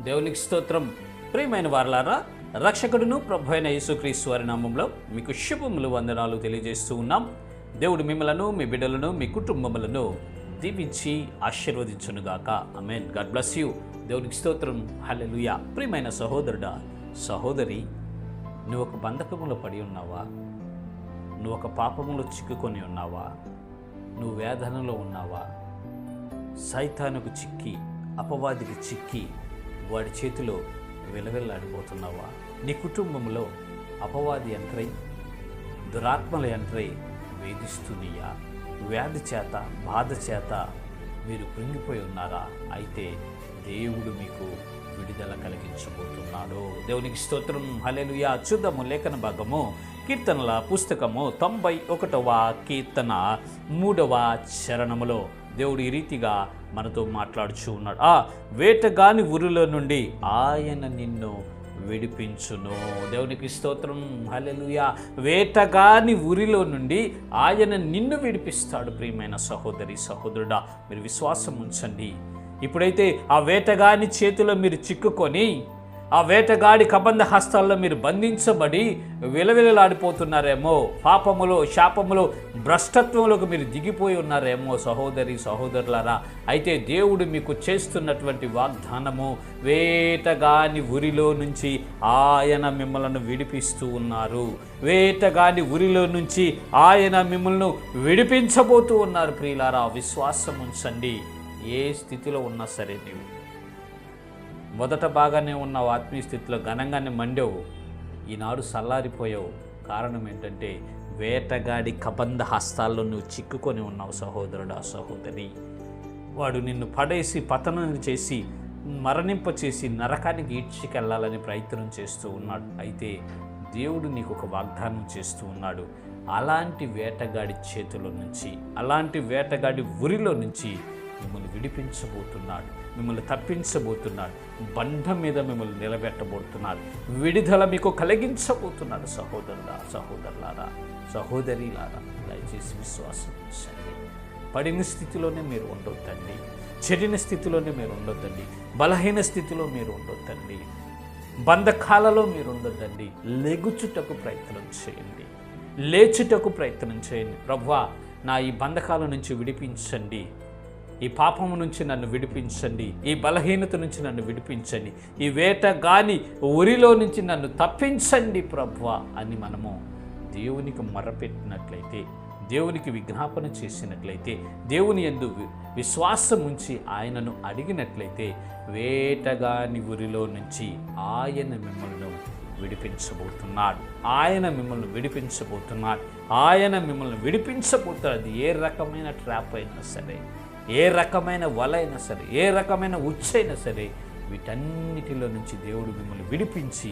దేవునికి స్తోత్రం. ప్రియమైన వారలారా, రక్షకుడును ప్రభు అయిన యేసుక్రీస్తు వారి నామంలో మీకు శుభములు వందనాలు తెలియజేస్తూ ఉన్నాం. దేవుడు మిమ్మలను, మీ బిడ్డలను, మీ కుటుంబములను దీవించి ఆశీర్వదించునుగాక. ఆమేన్. God bless you. దేవునికి స్తోత్రం. హల్లెలూయా. ప్రియమైన సహోదరుడా, సహోదరి, నువ్వు ఒక బంధకములో పడి ఉన్నావా? నువ్వు ఒక పాపములో చిక్కుకొని ఉన్నావా? నువ్వు వేదనలో ఉన్నావా? సైతానుకు చిక్కి, అపవాదికి చిక్కి వాడి చేతిలో విలవిల్లాడిపోతున్నావా? నీ కుటుంబంలో అపవాది ఎంట్రై, దురాత్మల ఎంట్రై వేధిస్తున్నయ్యా? వ్యాధి చేత, బాధ చేత మీరు కృంగిపోయి ఉన్నారా? అయితే దేవుడు మీకు విడుదల కలిగించబోతున్నాడు. దేవునికి స్తోత్రం. హల్లెలూయా. చూద్దాము లేఖన భాగము, కీర్తనల పుస్తకము 91వ కీర్తన 3వ చరణములో దేవుడు ఈ రీతిగా మనతో మాట్లాడుచూ ఉన్నాడు. వేటగాని ఊరిలో నుండి ఆయన నిన్ను విడిపించును. దేవునికి స్తోత్రం. హల్లెలూయా. వేటగాని ఊరిలో నుండి ఆయన నిన్ను విడిపిస్తాడు. ప్రియమైన సహోదరి, సహోదరుడా, మీరు విశ్వాసం ఉంచండి. ఇప్పుడైతే ఆ వేటగాని చేతిలో మీరు చిక్కుకొని, ఆ వేటగాడి కబంధ హస్తాల్లో మీరు బంధించబడి విలవిలలాడిపోతున్నారేమో, పాపములో, శాపములో, భ్రష్టత్వంలోకి మీరు దిగిపోయి ఉన్నారేమో సహోదరి, సహోదరులారా. అయితే దేవుడు మీకు చేస్తున్నటువంటి వాగ్దానము, వేటగాని ఉరిలో నుంచి ఆయన మిమ్మల్ని విడిపిస్తూ ఉన్నారు. వేటగాని ఉరిలో నుంచి ఆయన మిమ్మల్ని విడిపించబోతూ ఉన్నారు. ప్రియులారా, విశ్వాసం ఉంచండి. ఏ స్థితిలో ఉన్నా సరే, నీవు మొదట బాగానే ఉన్నావు, ఆత్మీయ స్థితిలో ఘనంగానే మండావు, ఈనాడు సల్లారిపోయావు. కారణం ఏంటంటే వేటగాడి కబంధ హస్తాల్లో నువ్వు చిక్కుకొని ఉన్నావు. సహోదరుడా, సహోదరి, వాడు నిన్ను పడేసి, పతనం చేసి, మరణింపచేసి నరకానికి ఈడ్చికెళ్ళాలని ప్రయత్నం చేస్తూ ఉన్నాడు. అయితే దేవుడు నీకు ఒక వాగ్దానం చేస్తూ ఉన్నాడు. అలాంటి వేటగాడి చేతిలో నుంచి, అలాంటి వేటగాడి ఉరిలో నుంచి మిమ్మల్ని విడిపించబోతున్నాడు, మిమ్మల్ని తప్పించబోతున్నాడు, బంధం మీద మిమ్మల్ని నిలబెట్టబోతున్నాడు, విడుదల మీకు కలిగించబోతున్నాడు. సహోదరుడా, సహోదరులారా, సహోదరిలారా, దయచేసి విశ్వాసం ఉంచండి. పడిన స్థితిలోనే మీరు ఉండొద్దండి, చెడిన స్థితిలోనే మీరు ఉండొద్దండి, బలహీన స్థితిలో మీరు ఉండొద్దండి, బంధకాలలో మీరు ఉండొద్దండి. లెగుచుటకు ప్రయత్నం చేయండి, లేచుటకు ప్రయత్నం చేయండి. ప్రభువా, నా ఈ బంధకాల నుంచి విడిపించండి, ఈ పాపము నుంచి నన్ను విడిపించండి, ఈ బలహీనత నుంచి నన్ను విడిపించండి, ఈ వేటగాని ఉరిలో నుంచి నన్ను తప్పించండి ప్రభువా అని మనము దేవునికి మొరపెట్టినట్లయితే, దేవునికి విజ్ఞాపన చేసినట్లయితే, దేవుని యందు విశ్వాసం ఉంచి ఆయనను అడిగినట్లయితే, వేటగాని ఉరిలో నుంచి ఆయన మిమ్మల్ని విడిపించబోతున్నాడు. ఆయన మిమ్మల్ని విడిపించబోతున్నాడు. ఆయన మిమ్మల్ని విడిపించబోతున్నాడు. అది ఏ రకమైన ట్రాప్ అయినా సరే, ఏ రకమైన వల అయినా సరే, ఏ రకమైన ఉచ్చైనా సరే, వీటన్నిటిలో నుంచి దేవుడు మిమ్మల్ని విడిపించి,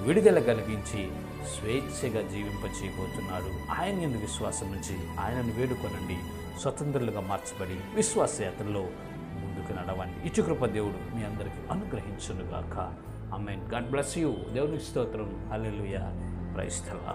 విడుదల కలిగించి, స్వేచ్ఛగా జీవింపచేయబోతున్నాడు. ఆయన యందు విశ్వాసం నుంచి ఆయనను వేడుకొనండి. స్వతంత్రులుగా మార్చబడి విశ్వాసయాత్రలో ముందుకు నడవండి. ఇచ్చు కృప దేవుడు మీ అందరికీ అనుగ్రహించునుగాక. ఆమేన్. God bless you. దేవునికి స్తోత్రం. హల్లెలూయా. Praise the lord.